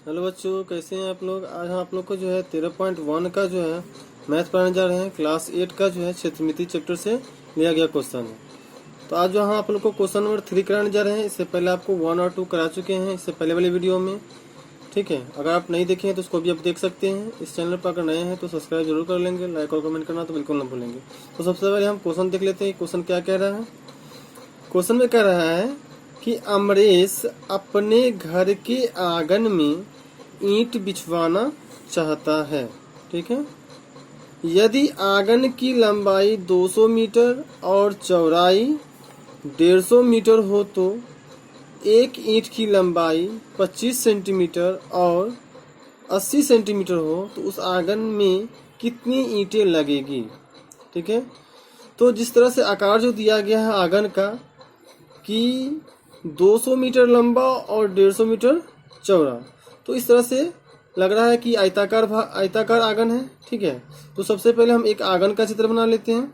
Hello बच्चों, कैसे हैं आप लोग। आज हम आप लोग को जो है 13.1 का जो है मैथ पढ़ाने जा रहे हैं। क्लास 8 का जो है क्षेत्रमिति चैप्टर से लिया गया क्वेश्चन है। तो आज जो हम आप लोग को क्वेश्चन नंबर 3 कराने जा रहे हैं। इससे पहले आपको 1 और 2 करा चुके हैं इससे पहले वाली वीडियो में। ठीक है, अगर आप नहीं देखे हैं तो उसको भी आप देख सकते हैं। इस चैनल पर अगर नए हैं तो सब्सक्राइब जरूर कर लेंगे, लाइक और कमेंट करना तो बिल्कुल ना भूलेंगे। तो सबसे पहले हम क्वेश्चन देख लेते हैं। क्वेश्चन क्या कह रहा है। क्वेश्चन में कह रहा है कि अमरेश अपने घर के आंगन में ईंट बिछवाना चाहता है। ठीक है, यदि आंगन की लंबाई 200 मीटर और चौड़ाई 150 मीटर हो तो एक ईंट की लंबाई 25 सेंटीमीटर और 80 सेंटीमीटर हो तो उस आंगन में कितनी ईंटें लगेगी। ठीक है, तो जिस तरह से आकार जो दिया गया है आंगन का कि 200 मीटर लंबा और 150 मीटर चौड़ा, तो इस तरह से लग रहा है कि आयताकार आंगन है। ठीक है, तो सबसे पहले हम एक आंगन का चित्र बना लेते हैं।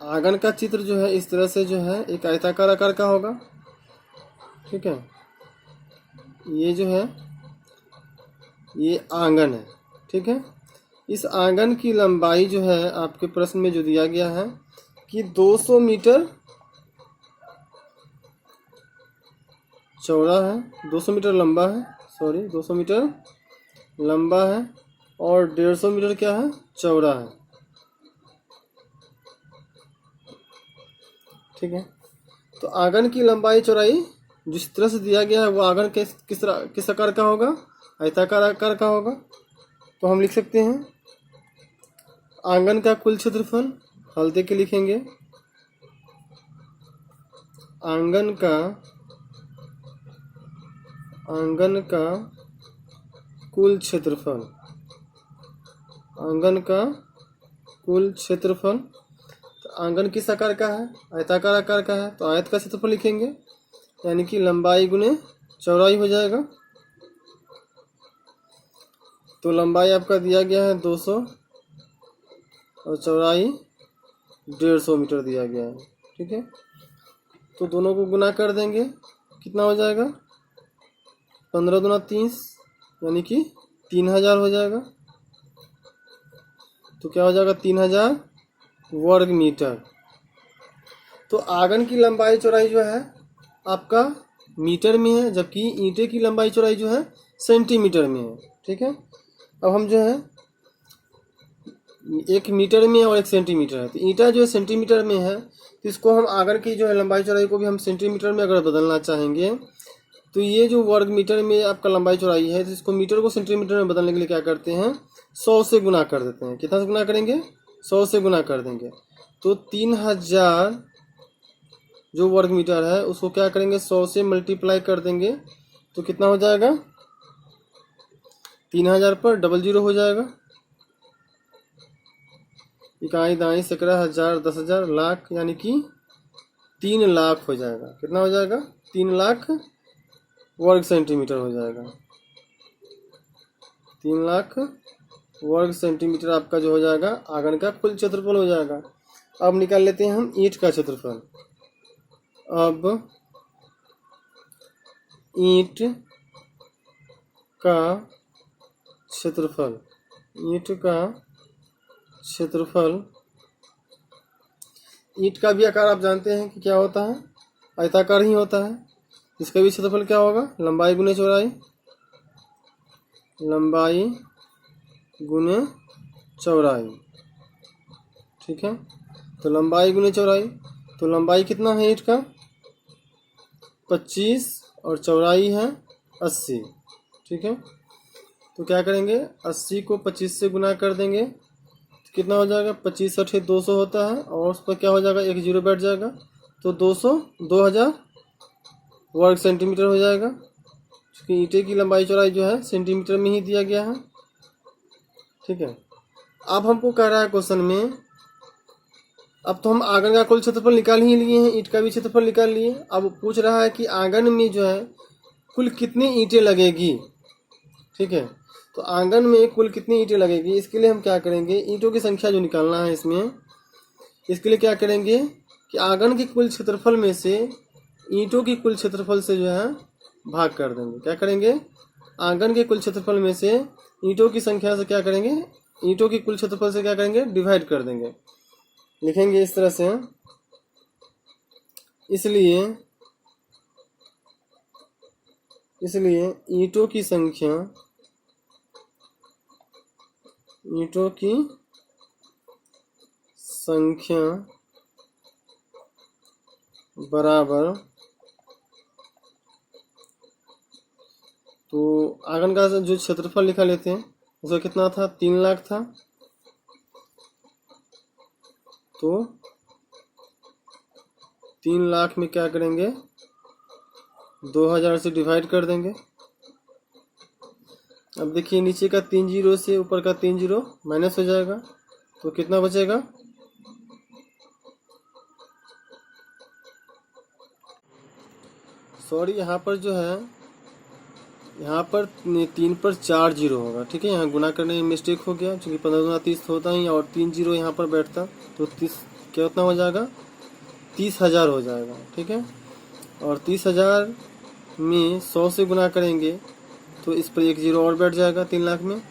आंगन का चित्र जो है इस तरह से जो है एक आयताकार आकार का होगा। ठीक है, ये जो है ये आंगन है। ठीक है, इस आंगन की लंबाई जो है आपके प्रश्न में जो दिया गया है कि 200 मीटर चौड़ा है, 200 मीटर लंबा है, 200 मीटर लंबा है और 150 मीटर क्या है, चौड़ा है। ठीक है, तो आंगन की लंबाई चौड़ाई जिस तरह से दिया गया है वो आंगन किस आकार का होगा, आयताकार आकार का होगा। तो हम लिख सकते हैं आंगन का कुल क्षेत्रफल, हल दे के लिखेंगे आंगन का कुल क्षेत्रफल, आंगन का कुल क्षेत्रफल। तो आंगन किस आकार का है, आयताकार आकार का है, तो आयत का क्षेत्रफल लिखेंगे यानी कि लंबाई गुने चौड़ाई हो जाएगा। तो लंबाई आपका दिया गया है 200 और चौड़ाई 150 मीटर दिया गया है। ठीक है, तो दोनों को गुना कर देंगे, कितना हो जाएगा, 15 दूना 30 यानी कि 3000 हो जाएगा। तो क्या हो जाएगा, 3000 वर्ग मीटर। तो आंगन की लंबाई चौड़ाई जो है आपका मीटर में है, जबकि ईंटे की लंबाई चौड़ाई जो है सेंटीमीटर में है। ठीक है, अब हम जो है एक मीटर में और एक सेंटीमीटर है, तो ईंटा जो है सेंटीमीटर में है, तो इसको हम आंगन की जो है लंबाई चौड़ाई को भी हम सेंटीमीटर में अगर बदलना चाहेंगे तो ये जो वर्ग मीटर में आपका लंबाई चौड़ाई है, तो इसको मीटर को सेंटीमीटर में बदलने के लिए क्या करते हैं, 100 से गुना कर देते हैं। कितना से गुना करेंगे, 100 से गुना कर देंगे। तो 3000 जो वर्ग मीटर है उसको क्या करेंगे, 100 से मल्टीप्लाई कर देंगे, तो कितना हो जाएगा, 3000 पर 00 हो जाएगा, इकाई दाई सैकड़ा हजार 10,000 लाख यानी कि 3 लाख हो जाएगा। कितना हो जाएगा, 3 लाख वर्ग सेंटीमीटर हो जाएगा। 3 लाख वर्ग सेंटीमीटर आपका जो हो जाएगा आंगन का कुल क्षेत्रफल हो जाएगा। अब निकाल लेते हैं हम ईंट का क्षेत्रफल। अब ईंट का क्षेत्रफल, ईंट का क्षेत्रफल, ईंट का भी आकार आप जानते हैं कि क्या होता है, आयताकार ही होता है। इसका भी क्षेत्रफल क्या होगा, लंबाई गुने चौड़ाई, लंबाई गुने चौड़ाई। ठीक है, तो लंबाई गुने चौड़ाई, तो लंबाई कितना है ईंट का, 25 और चौड़ाई है 80। ठीक है, तो क्या करेंगे, 80 को 25 से गुना कर देंगे, तो कितना हो जाएगा, 25 अठे 200 होता है और उस पर क्या हो जाएगा, एक जीरो बैठ जाएगा, तो 2000 वर्ग सेंटीमीटर हो जाएगा, क्योंकि ईंटे की लंबाई चौड़ाई जो है सेंटीमीटर में ही दिया गया है। ठीक है, अब हमको कह रहा है क्वेश्चन में, अब तो हम आंगन का कुल क्षेत्रफल निकाल ही लिए हैं, ईंट का भी क्षेत्रफल निकाल लिए। अब पूछ रहा है कि आंगन में जो है कुल कितनी ईंटें लगेगी। ठीक है, तो आंगन में कुल कितनी ईंटें लगेगी, इसके लिए हम क्या करेंगे, ईंटों की संख्या जो निकालना है इसमें, इसके लिए क्या करेंगे कि आंगन के कुल क्षेत्रफल में से ईंटों की कुल क्षेत्रफल से जो है भाग कर देंगे। क्या करेंगे, आंगन के कुल क्षेत्रफल में से ईंटों की संख्या से क्या करेंगे, ईंटों की कुल क्षेत्रफल से क्या करेंगे, डिवाइड कर देंगे। लिखेंगे इस तरह से, इसलिए ईंटों की संख्या बराबर, तो आंगन का जो क्षेत्रफल लिखा लेते हैं उसका कितना था, 3 लाख था, तो 3 लाख में क्या करेंगे, 2000 से डिवाइड कर देंगे। अब देखिए नीचे का 3 जीरो से ऊपर का 3 जीरो माइनस हो जाएगा, तो कितना बचेगा, सॉरी यहाँ पर जो है, यहाँ पर 3 पर 4 जीरो होगा, ठीक है। यहाँ गुना करने में मिस्टेक हो गया, क्योंकि 15 गुना 30 होता ही, और 3 जीरो यहाँ पर बैठता, तो 30 क्या उतना हो जाएगा, 30,000 हो जाएगा, ठीक है। और 30,000 में 100 से गुना करेंगे तो इस पर 1 जीरो और बैठ जाएगा 3 लाख में।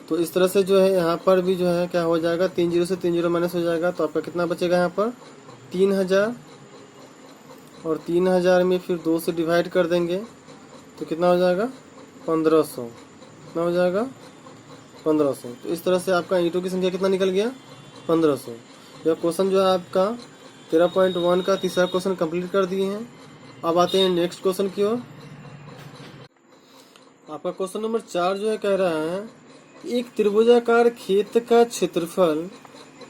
तो इस तरह से जो है यहाँ पर भी जो है क्या हो जाएगा, 3 जीरो से 3 जीरो माइनस हो जाएगा, तो आपका कितना बचेगा यहाँ पर 3,000, और 3,000 में फिर 2 से डिवाइड कर देंगे तो कितना हो जाएगा, 1500, कितना हो जाएगा, 1500। तो इस तरह से आपका ईंटों की संख्या कितना निकल गया, 1500। यह क्वेश्चन जो है आपका 13.1 का तीसरा क्वेश्चन कंप्लीट कर दिए हैं। अब आते हैं नेक्स्ट क्वेश्चन की ओर। आपका क्वेश्चन नंबर 4 जो है कह रहा है, एक त्रिभुजाकार खेत का क्षेत्रफल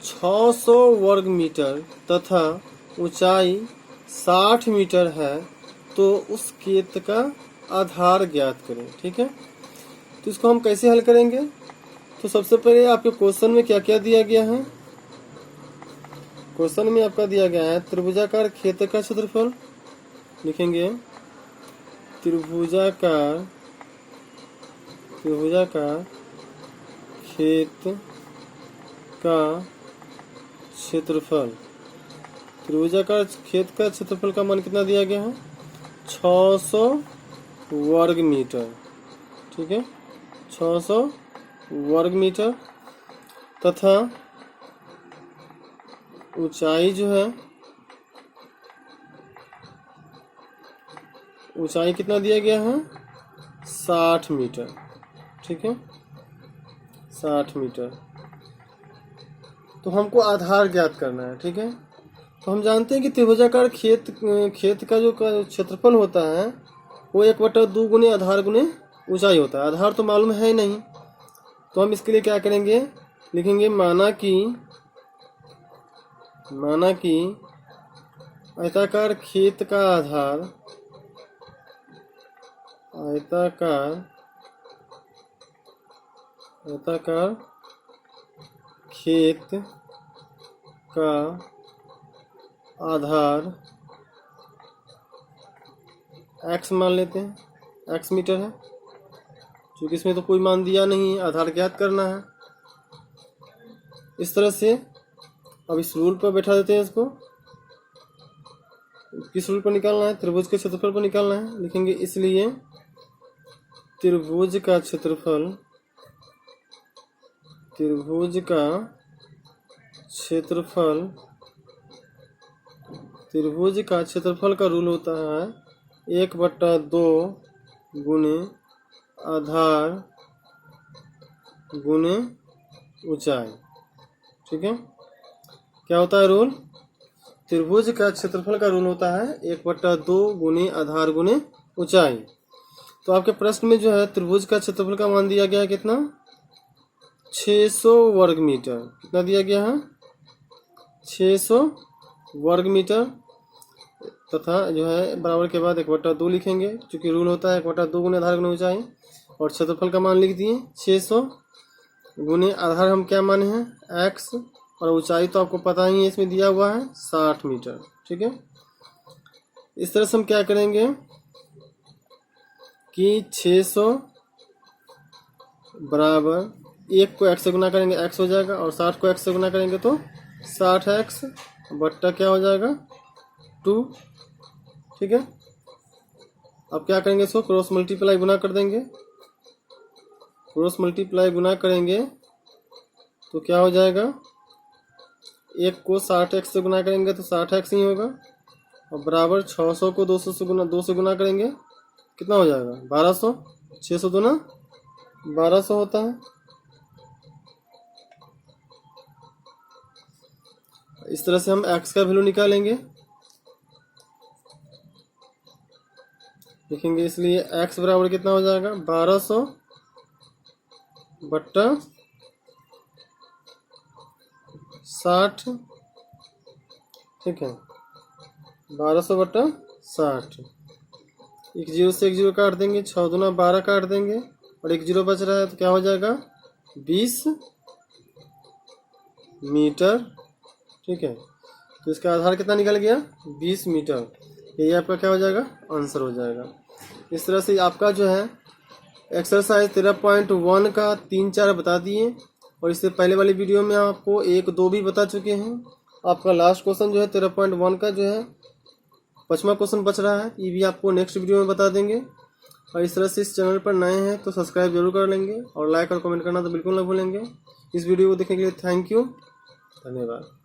600 वर्ग मीटर तथा ऊंचाई 60 मीटर है, तो उस खेत का आधार ज्ञात करें, ठीक है। तो इसको हम कैसे हल करेंगे, तो सबसे पहले आपके क्वेश्चन में क्या क्या दिया गया है, क्वेश्चन में आपका दिया गया है त्रिभुजाकार खेत का क्षेत्रफल, लिखेंगे त्रिभुजाकार खेत का क्षेत्रफल, त्रिभुजाकार खेत का क्षेत्रफल का मान कितना दिया गया है, 600 वर्ग मीटर, ठीक है, 600 वर्ग मीटर, तथा ऊंचाई जो है, ऊंचाई कितना दिया गया है, 60 मीटर, ठीक है, 60 मीटर। तो हमको आधार ज्ञात करना है, ठीक है। तो हम जानते हैं कि त्रिभुजाकार खेत का जो क्षेत्रफल होता है वो 1/2 गुने आधार गुने ऊंचाई होता है। आधार तो मालूम है ही नहीं, तो हम इसके लिए क्या करेंगे, लिखेंगे माना कि आयताकार खेत का आधार, आयताकार खेत का आधार x मान लेते हैं, x मीटर है, क्योंकि इसमें तो कोई मान दिया नहीं है, आधार ज्ञात करना है। इस तरह से अब इस रूल पर बैठा देते हैं इसको, किस रूल पर निकालना है, त्रिभुज के क्षेत्रफल पर निकालना है। लिखेंगे इसलिए त्रिभुज का क्षेत्रफल का रूल होता है 1/2 गुने आधार गुने ऊंचाई, ठीक है। क्या होता है रूल, त्रिभुज का क्षेत्रफल का रूल होता है 1/2 गुने आधार गुने ऊंचाई। तो आपके प्रश्न में जो है त्रिभुज का क्षेत्रफल का मान दिया गया है कितना, 600 वर्ग मीटर, कितना दिया गया है, 600 वर्ग मीटर, तथा जो है बराबर के बाद 1/2 लिखेंगे, क्योंकि रूल होता है 1/2 गुने आधार गुने ऊंचाई, और क्षेत्रफल का मान लिख दिए 600 गुने आधार हम क्या माने हैं x, और ऊंचाई तो आपको पता ही है इसमें दिया हुआ है 60 मीटर, ठीक है। इस तरह से हम क्या करेंगे कि 600 बराबर 1 को x से गुना करेंगे x हो जाएगा, और 60 को x से गुना करेंगे तो 60x बट्टा क्या हो जाएगा 2, ठीक है। अब क्या करेंगे, इसको क्रॉस मल्टीप्लाई गुना कर देंगे। क्रॉस मल्टीप्लाई गुना करेंगे तो क्या हो जाएगा, 1 को 60x से गुना करेंगे तो 60x ही होगा, और बराबर 600 को 2 से गुना करेंगे, कितना हो जाएगा 1200। 600 दूना 1200 होता है। इस तरह से हम x का वैल्यू निकालेंगे, लिखेंगे, इसलिए x बराबर कितना हो जाएगा 1200 बट्टा 60। ठीक है, 1200 बट्टा 60। एक जीरो से एक जीरो काट देंगे, 6 दूना 12 काट देंगे, और एक जीरो बच रहा है तो क्या हो जाएगा 20 मीटर। ठीक है, तो इसका आधार कितना निकल गया 20 मीटर। यही आपका क्या हो जाएगा, आंसर हो जाएगा। इस तरह से आपका जो है एक्सरसाइज 13.1 का 3-4 बता दिए, और इससे पहले वाली वीडियो में आपको 1-2 भी बता चुके हैं। आपका लास्ट क्वेश्चन जो है 13.1 का जो है 5वां क्वेश्चन बच रहा है, ये भी आपको नेक्स्ट वीडियो में बता देंगे। और इस तरह से इस चैनल पर नए हैं तो सब्सक्राइब जरूर कर लेंगे, और लाइक और कमेंट करना तो बिल्कुल ना भूलेंगे। इस वीडियो को देखने के लिए थैंक यू, धन्यवाद।